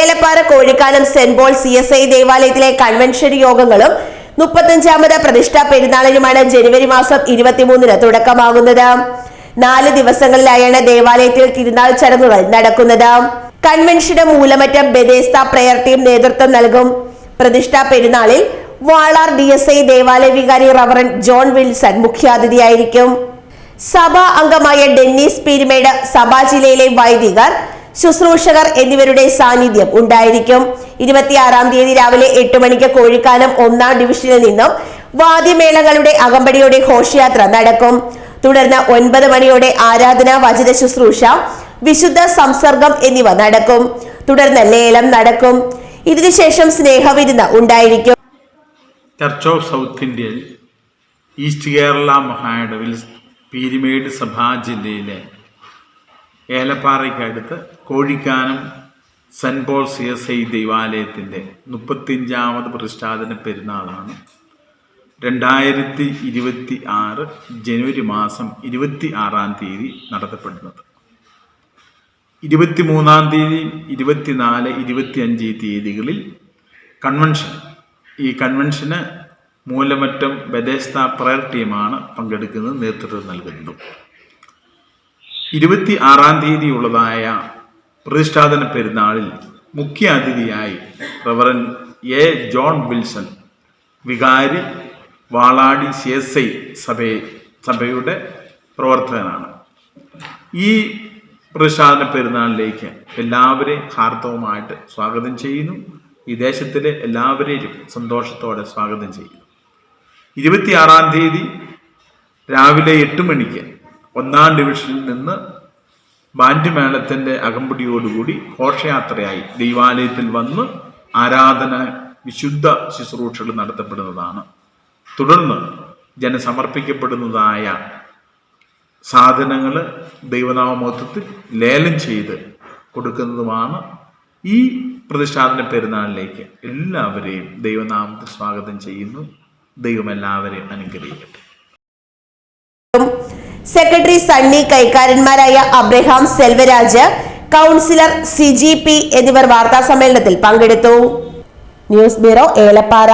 Elappara Kozhikkanam saint Paul CSI ദേവാലയത്തിലെ convention യോഗങ്ങളും 35ാമത് പ്രതിഷ്ഠാ പെരുന്നാളിനുമാണ് ജനുവരി മാസം 23-ന് തുടക്കമാകുന്നത്. 4 ദിവസങ്ങളിലായാണ് ദേവാലയത്തിൽ തിരുനാൾ ചടങ്ങുകൾ നടക്കുന്നത്. കൺവെൻഷന് മൂലമറ്റം ബെദേസ്ത പ്രയർ ടീം നേതൃത്വം നൽകും. പ്രതിഷ്ഠാ പെരുന്നാളിൽ വാളാർ DSI ദേവാലയ വികാരി റവറന്റ് ജോൺ വിൽസൺ മുഖ്യാതിഥിയായിരിക്കും. സഭാ അംഗമായ ഡെന്നീസ് പീരുമേട്, സഭാ ജില്ലയിലെ വൈദികർ, ശുശ്രൂഷകർ എന്നിവരുടെ സാന്നിധ്യം ഉണ്ടായിരിക്കും. 26-ാം തീയതി രാവിലെ 8 മണിക്ക് കോഴിക്കാനം 1-ാം ഡിവിഷനിൽ നിന്നും വാദ്യമേളങ്ങളുടെ അകമ്പടിയോടെ ഘോഷയാത്ര നടക്കും. തുടർന്ന് 9 മണിയോടെ ആരാധന, വചന ശുശ്രൂഷ, വിശുദ്ധ സംസർഗം എന്നിവ നടക്കും. തുടർന്ന് ലേലം നടക്കും. ഇതിനുശേഷം സ്നേഹവിരുന്ന് ഉണ്ടായിരിക്കും. ചർച്ച് ഓഫ് സൗത്ത് ഇന്ത്യയിൽ ഈസ്റ്റ് കേരള മഹായിടവിൽ പീരുമേട് സഭാ ജില്ലയിലെ ഏലപ്പാറയ്ക്കടുത്ത് കോഴിക്കാനം സെന്റ് പോൾ CSI ദേവാലയത്തിൻ്റെ 35ാമത് പ്രതിഷ്ഠാപന പെരുന്നാളാണ് 2026 ജനുവരി മാസം 26-ാം തീയതി നടത്തപ്പെടുന്നത്. 23-ാം തീയതി, 24, 25 തീയതികളിൽ ഈ കൺവെൻഷന് മൂലമറ്റം ബെദേസ്ത പ്രയർ ടീമാണ് പങ്കെടുക്കുന്നത്, നേതൃത്വം നൽകുന്നത്. 26-ാം തീയതിയുള്ളതായ പ്രതിഷ്ഠാപന പെരുന്നാളിൽ മുഖ്യ അതിഥിയായി റവറൻ ജോൺ വിൽസൺ, വികാരി, വാളാടി CSI സഭയുടെ പ്രവർത്തകനാണ്. ഈ പ്രതിഷ്ഠാപന പെരുന്നാളിലേക്ക് എല്ലാവരെയും ഹാർദവമായിട്ട് സ്വാഗതം ചെയ്യുന്നു. ഈ ദേശത്തിലെ എല്ലാവരെയും സന്തോഷത്തോടെ സ്വാഗതം ചെയ്യുന്നു. 26-ാം തീയതി രാവിലെ 8 മണിക്ക് 1-ാം ഡിവിഷനിൽ നിന്ന് ബാൻഡ് മേളത്തിൻ്റെ അകമ്പടിയോടുകൂടി ഘോഷയാത്രയായി ദൈവാലയത്തിൽ വന്ന് ആരാധന, വിശുദ്ധ ശുശ്രൂഷകൾ നടത്തപ്പെടുന്നതാണ്. തുടർന്ന് ജനസമർപ്പിക്കപ്പെടുന്നതായ സാധനങ്ങൾ ദൈവനാമമഹത്വത്തിൽ ലേലം ചെയ്ത് കൊടുക്കുന്നതുമാണ്. ഈ പ്രതിഷ്ഠാപന പെരുന്നാളിലേക്ക് എല്ലാവരെയും ദൈവനാമത്തിൽ സ്വാഗതം ചെയ്യുന്നു. ദൈവം എല്ലാവരെയും അനുഗ്രഹിക്കട്ടെ. സെക്രട്ടറി സണ്ണി, കൈക്കാരന്മാരായ അബ്രഹാം സെൽവരാജ്, കൗൺസിലർ CGP എന്നിവർ വാർത്താ സമ്മേളനത്തിൽ പങ്കെടുത്തു. News bureau, Elappara.